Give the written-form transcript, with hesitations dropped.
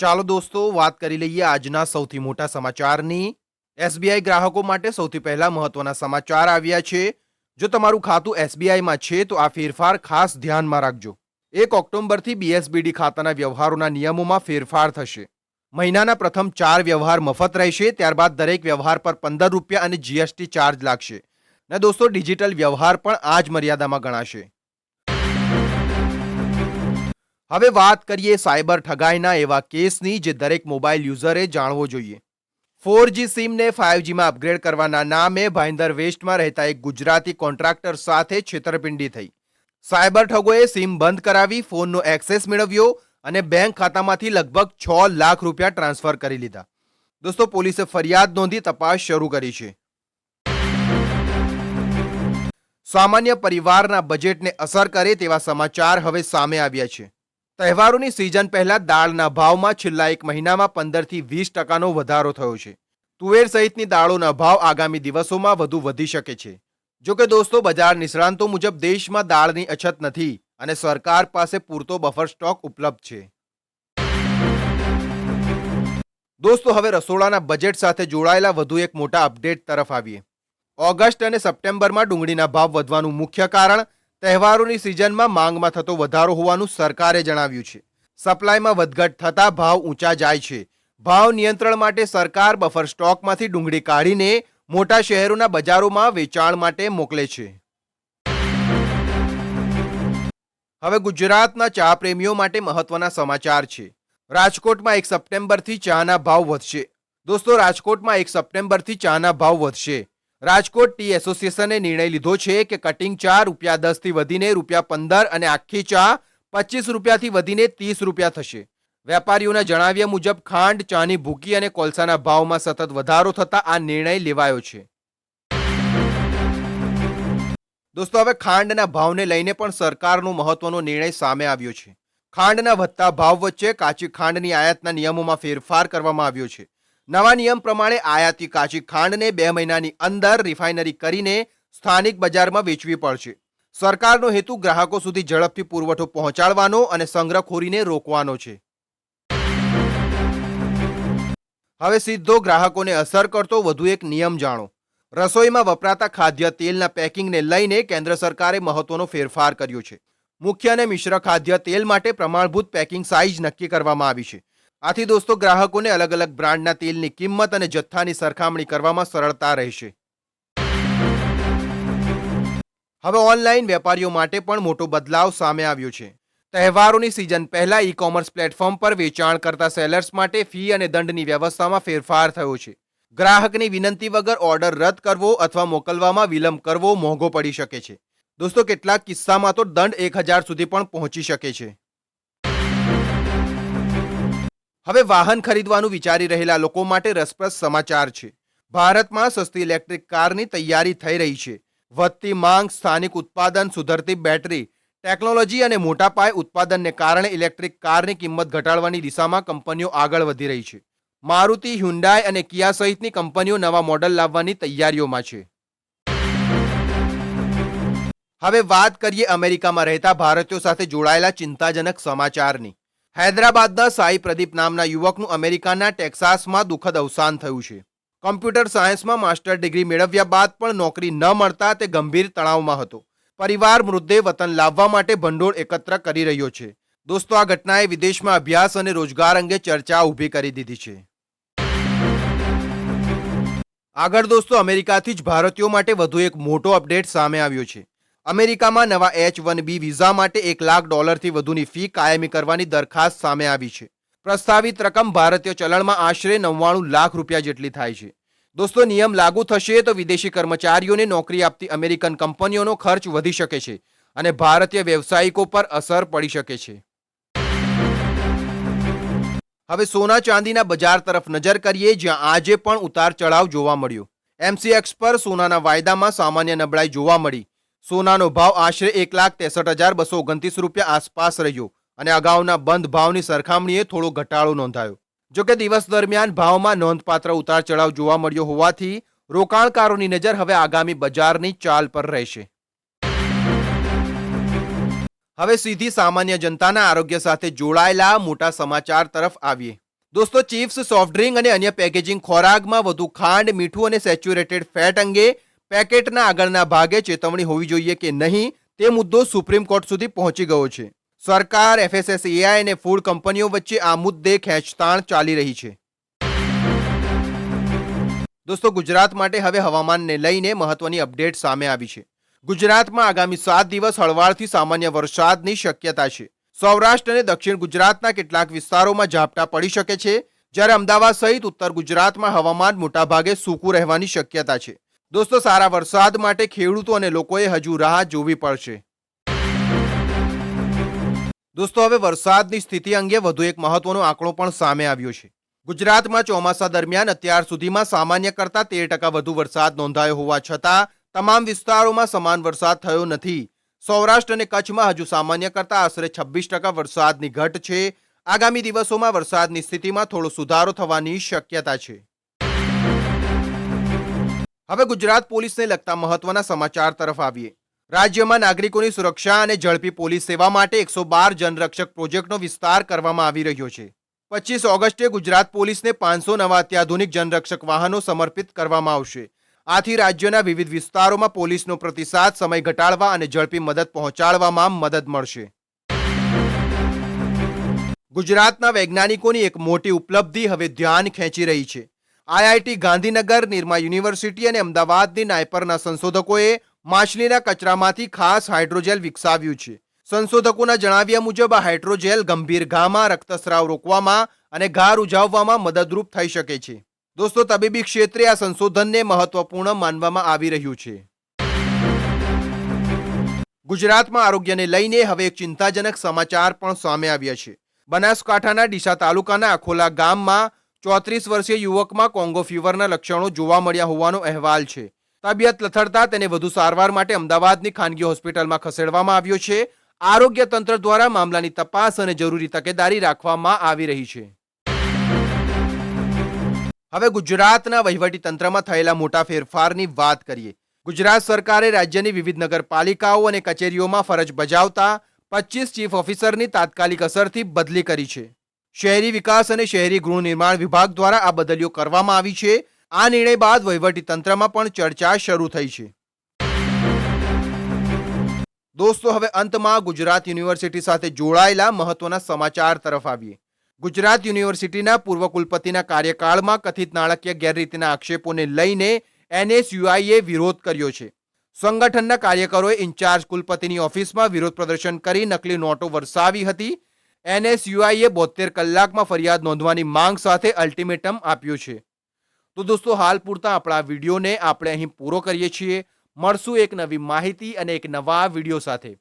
ચાલો દોસ્તો વાત કરી લઈએ આજના સૌથી મોટા સમાચારની। એસબીઆઈ ગ્રાહકો માટે સૌથી પહેલા મહત્વના સમાચાર આવ્યા છે। જો તમારું ખાતું એસબીઆઈમાં છે તો આ ફેરફાર ખાસ ધ્યાનમાં રાખજો। 1 ઓક્ટોબરથી બીએસબીડી ખાતાના વ્યવહારોના નિયમોમાં ફેરફાર થશે। મહિનાના પ્રથમ 4 વ્યવહાર મફત રહેશે, ત્યારબાદ દરેક વ્યવહાર પર 15 રૂપિયા અને જીએસટી ચાર્જ લાગશે। ને દોસ્તો ડિજિટલ વ્યવહાર પણ આ જ મર્યાદામાં ગણાશે। હવે વાત કરીએ સાયબર ઠગાઈના એવા કેસની જે દરેક મોબાઈલ યુઝરે જાણવો જોઈએ। 4G સિમને 5G માં અપગ્રેડ કરવાના નામે ભાઈન્દર વેસ્ટમાં રહેતા એક ગુજરાતી કોન્ટ્રાક્ટર સાથે છેતરપિંડી થઈ। સાયબર ઠગોએ સિમ બંધ કરાવી ફોનનો એક્સેસ મેળવ્યો અને બેંક ખાતામાંથી લગભગ 6 લાખ રૂપિયા ટ્રાન્સફર કરી લીધા। દોસ્તો પોલીસે ફરિયાદ નોંધી તપાસ શરૂ કરી છે। સામાન્ય પરિવારના બજેટને અસર કરે તેવા સમાચાર હવે સામે આવ્યા છે। તહેવારોની સિઝન પહેલા દાળના ભાવમાં છેલ્લા એક મહિનામાં 15 થી 20% વધારો થયો છે। તુવેર સહિતની દાળોના ભાવ આગામી દિવસોમાં વધુ વધી શકે છે। જો કે દોસ્તો બજાર નિષ્ણાંતો મુજબ દેશમાં દાળની અછત નથી અને સરકાર પાસે પૂરતો બફર સ્ટોક ઉપલબ્ધ છે। દોસ્તો હવે રસોડાના બજેટ સાથે જોડાયેલા વધુ એક મોટા અપડેટ તરફ આવીએ। ઓગસ્ટ અને સપ્ટેમ્બરમાં ડુંગળીના ભાવ વધવાનું મુખ્ય કારણ તહેવારોની સિઝનમાં માંગમાં થતો વધારો હોવાનું સરકારે જણાવ્યું છે। સપ્લાયમાં વધઘટ થતા ભાવ ઊંચા જાય છે। ભાવ નિયંત્રણ માટે સરકાર બફર સ્ટોકમાંથી ડુંગળી કાઢીને મોટા શહેરોના બજારોમાં વેચાણ માટે મોકલે છે। હવે ગુજરાતના ચા પ્રેમીઓ માટે મહત્વના સમાચાર છે। રાજકોટમાં 1 સપ્ટેમ્બરથી ચાના ભાવ વધશે। દોસ્તો રાજકોટમાં 1 સપ્ટેમ્બરથી ચાના ભાવ વધશે। રાજકોટ ટી એસોસિએશને નિર્ણય લીધો છે કે કટિંગ ચા ₹10 થી વધીને ₹15 અને આખી ચા ₹25 થી વધીને ₹30 થશે। વેપારીઓના જણાવ્યા મુજબ ખાંડ, ચાની ભૂકી અને કોલસાના ભાવમાં સતત વધારો થતા આ નિર્ણય લેવાયો છે। દોસ્તો હવે ખાંડના ભાવને લઈને પણ સરકારનો મહત્વનો નિર્ણય સામે આવ્યો છે। ખાંડના વધતા ભાવ વચ્ચે કાચી ખાંડની આયાતના નિયમોમાં ફેરફાર કરવામાં આવ્યો છે। નવા નિયમ પ્રમાણે આયાતી કાચી ખાંડને 2 મહિનાની અંદર રિફાઇનરી કરીને સ્થાનિક બજારમાં વેચવી પડશે। સરકારનો હેતુ ગ્રાહકો સુધી ઝડપથી પુરવઠો પહોંચાડવાનો અને સંગ્રહખોરીને રોકવાનો છે। હવે સીધો ગ્રાહકોને અસર કરતો વધુ એક નિયમ જાણો। રસોઈમાં વપરાતા ખાદ્ય તેલના પેકિંગને લઈને કેન્દ્ર સરકારે મહત્વનો ફેરફાર કર્યો છે। મુખ્ય અને મિશ્ર ખાદ્ય તેલ માટે પ્રમાણભૂત પેકિંગ સાઇઝ નક્કી કરવામાં આવી છે। આથી દોસ્તો ગ્રાહકોને અલગ અલગ બ્રાન્ડના તેલની કિંમત અને જથ્થાની સરખામણી કરવામાં સરળતા રહેશે। હવે ઓનલાઈન વેપારીઓ માટે પણ મોટો બદલાવ સામે આવ્યો છે। તહેવારોની સિઝન પહેલા ઈ કોમર્સ પ્લેટફોર્મ પર વેચાણ કરતા સેલર્સ માટે ફી અને દંડની વ્યવસ્થામાં ફેરફાર થયો છે। ગ્રાહકની વિનંતી વગર ઓર્ડર રદ કરવો અથવા મોકલવામાં વિલંબ કરવો મોંઘો પડી શકે છે। દોસ્તો કેટલાક કિસ્સામાં તો દંડ 1000 સુધી પણ પહોંચી શકે છે। હવે વાહન ખરીદવાનું વિચારી રહેલા લોકો માટે રસપ્રદ સમાચાર છે। ભારતમાં સસ્તી ઇલેક્ટ્રિક કારની તૈયારી થઈ રહી છે। વધતી માંગ, સ્થાનિક ઉત્પાદન, સુધરતી બેટરી ટેકનોલોજી અને મોટા પાયે ઉત્પાદનને કારણે ઇલેક્ટ્રિક કારની કિંમત ઘટાડવાની દિશામાં કંપનીઓ આગળ વધી રહી છે। મારુતિ, હ્યુન્ડાઈ અને કિયા સહિતની કંપનીઓ નવા મોડલ લાવવાની તૈયારીઓમાં છે। હવે વાત કરીએ અમેરિકામાં રહેતા ભારતીયો સાથે જોડાયેલા ચિંતાજનક સમાચારની। હૈદરાબાદના સાઈ પ્રદીપ નામના યુવકનું અમેરિકાના ટેક્સાસમાં દુઃખદ અવસાન થયું છે। કમ્પ્યુટર સાયન્સમાં માસ્ટર ડિગ્રી મેળવ્યા બાદ પણ નોકરી ન મળતા તે ગંભીર તણાવમાં હતો। પરિવાર મૃતદેહ વતન લાવવા માટે ભંડોળ એકત્ર કરી રહ્યો છે। દોસ્તો આ ઘટનાએ વિદેશમાં અભ્યાસ અને રોજગાર અંગે ચર્ચા ઊભી કરી દીધી છે। આગળ દોસ્તો અમેરિકાથી જ ભારતીયો માટે વધુ એક મોટો અપડેટ સામે આવ્યો છે। અમેરિકામાં નવા H-1B વિઝા માટે $1 લાખ થી વધુની ફી કાયમી કરવાની દરખાસ્ત સામે આવી છે। પ્રસ્તાવિત રકમ ભારતીય ચલણમાં આશરે 99 લાખ રૂપિયા જેટલી થાય છે। દોસ્તો નિયમ લાગુ થશે તો વિદેશી કર્મચારીઓને નોકરી આપતી અમેરિકન કંપનીઓનો ખર્ચ વધી શકે છે અને ભારતીય વ્યવસાયિકો પર અસર પડી શકે છે। હવે સોના ચાંદીના બજાર તરફ નજર કરીએ, જ્યાં આજે પણ ઉતાર ચઢાવ જોવા મળ્યો। MCX પર સોનાના વાયદામાં સામાન્ય નબળાઈ જોવા મળી। સોનાનો ભાવ આશરે $1,63,229 આસપાસ રહ્યો અને અગાઉના બંધ ભાવની સરખામણીએ થોડો ઘટાડો નોંધાયો। જોકે દિવસ દરમિયાન ભાવમાં નોંધપાત્ર ઉતાર ચઢાવ જોવા મળ્યો હોવાથી રોકાણકારોની નજર હવે આગામી બજારની ચાલ પર રહેશે। હવે સીધી સામાન્ય જનતાના આરોગ્ય સાથે જોડાયેલા મોટા સમાચાર તરફ આવીએ। દોસ્તો ચિપ્સ, સોફ્ટ ડ્રિંક અને અન્ય પેકેજિંગ ખોરાકમાં વધુ ખાંડ, મીઠું અને સેચ્યુરેટેડ ફેટ અંગે પેકેટના આગળના ભાગે ચેતવણી હોવી જોઈએ કે નહીં તે મુદ્દો સુપ્રીમ કોર્ટ સુધી પહોંચી ગયો છે. સરકાર, એફએસએસએઆઈ અને ફૂડ કંપનીઓ વચ્ચે આ મુદ્દે ખેંચતાણ ચાલી રહી છે. દોસ્તો ગુજરાત માટે હવે હવામાનને લઈને મહત્વની અપડેટ સામે આવી છે. ગુજરાતમાં આગામી 7 દિવસ હળવાથી સામાન્ય વરસાદની શક્યતા છે. સૌરાષ્ટ્ર અને દક્ષિણ ગુજરાતના કેટલાક વિસ્તારોમાં ઝાપટા પડી શકે છે, જ્યારે અમદાવાદ સહિત ઉત્તર ગુજરાતમાં હવામાન મોટાભાગે સૂકું રહેવાની શક્યતા છે. દોસ્તો સારા વરસાદ માટે ખેડૂતો અને લોકોએ હજુ રાહ જોવી પડશે. દોસ્તો હવે વરસાદની સ્થિતિ અંગે વધુ એક મહત્વનો આંકડો પણ સામે આવ્યો છે. ગુજરાતમાં ચોમાસા દરમિયાન અત્યાર સુધીમાં સામાન્ય કરતાં 13% વધુ વરસાદ નોંધાયો હોવા છતાં તમામ વિસ્તારોમાં સમાન વરસાદ થયો નથી. સૌરાષ્ટ્ર અને કચ્છમાં હજુ સામાન્ય કરતાં આશરે 26% વરસાદની ઘટ છે. આગામી દિવસોમાં વરસાદની સ્થિતિમાં થોડો સુધારો થવાની શક્યતા છે. હવે ગુજરાત પોલીસને લગતા મહત્વના સમાચાર તરફ આવીએ. રાજ્યમાં નાગરિકોની સુરક્ષા અને ઝડપી પોલીસ સેવા માટે 112 જનરક્ષક પ્રોજેક્ટનો વિસ્તાર કરવામાં આવી રહ્યો છે. 25 ઓગસ્ટે ગુજરાત પોલીસને 500 નવા અત્યાધુનિક જનરક્ષક વાહનો સમર્પિત કરવામાં આવશે. આથી રાજ્યના વિવિધ વિસ્તારોમાં પોલીસનો પ્રતિસાદ સમય ઘટાડવા અને ઝડપી મદદ પહોંચાડવામાં મદદ મળશે. ગુજરાતના વૈજ્ઞાનિકોની એક મોટી ઉપલબ્ધિ હવે ધ્યાન ખેંચી રહી છે. આઈઆઈટી ગાંધીનગર, નિરમા યુનિવર્સિટી અને અમદાવાદની નાયપરના સંશોધકોએ માછલીના કચરામાંથી ખાસ હાઇડ્રોજેલ વિકસાવ્યું છે. સંશોધકોના જણાવ્યા મુજબ આ હાઇડ્રોજેલ ગંભીર ઘામાં રક્તસ્રાવ રોકવામાં અને ઘા રૂઝાવવામાં મદદરૂપ થઈ શકે છે. દોસ્તો તબીબી ક્ષેત્રે આ સંશોધનને મહત્વપૂર્ણ માનવામાં આવી રહ્યું છે. ગુજરાતમાં આરોગ્યને લઈને હવે એક ચિંતાજનક સમાચાર પણ સામે આવ્યા છે. બનાસકાંઠાના ડીસા તાલુકાના અખોલા ગામમાં 34 વર્ષીય યુવકમાં કોંગો ફીવરના લક્ષણો જોવા મળ્યા હોવાનો અહેવાલ છે. તબિયત લથડતા તેને વધુ સારવાર માટે અમદાવાદની ખાનગી હોસ્પિટલમાં ખસેડવામાં આવ્યો છે. આરોગ્ય તંત્ર દ્વારા મામલાની તપાસ અને જરૂરી તકેદારી રાખવામાં આવી રહી છે. હવે ગુજરાતના વહીવટી તંત્રમાં થયેલા મોટા ફેરફારની વાત કરીએ. ગુજરાત સરકારે રાજ્યની વિવિધ નગરપાલિકાઓ અને કચેરીઓમાં ફરજ બજાવતા 25 ચીફ ઓફિસરની તાત્કાલિક અસરથી બદલી કરી છે. શહેરી વિકાસ અને શહેરી ગૃહ નિર્માણ વિભાગ દ્વારા આ બદલીઓ કરવામાં આવી છે. આ નિર્ણય બાદ વહીવટી તંત્રમાં પણ ચર્ચા શરૂ થઈ છે. દોસ્તો હવે અંતમાં ગુજરાત યુનિવર્સિટી સાથે જોડાયેલા મહત્વના સમાચાર તરફ આવીએ. ગુજરાત યુનિવર્સિટીના પૂર્વ કુલપતિના કાર્યકાળમાં કથિત નાણાકીય ગેરરીતિના આક્ષેપોને લઈને એનએસયુઆઈએ વિરોધ કર્યો છે. સંગઠનના કાર્યકરોએ ઇન્ચાર્જ કુલપતિની ઓફિસમાં વિરોધ પ્રદર્શન કરી નકલી નોટો વરસાવી હતી. એનએસયુઆઈએ 72 કલાકમાં ફરિયાદ નોંધવાની માંગ સાથે અલ્ટિમેટમ આપ્યું છે. તો દોસ્તો હાલ પૂરતા આપણા વિડીયોને આપણે અહીં પૂરો કરીએ છીએ. મળશું એક નવી માહિતી અને એક નવા વિડીયો સાથે.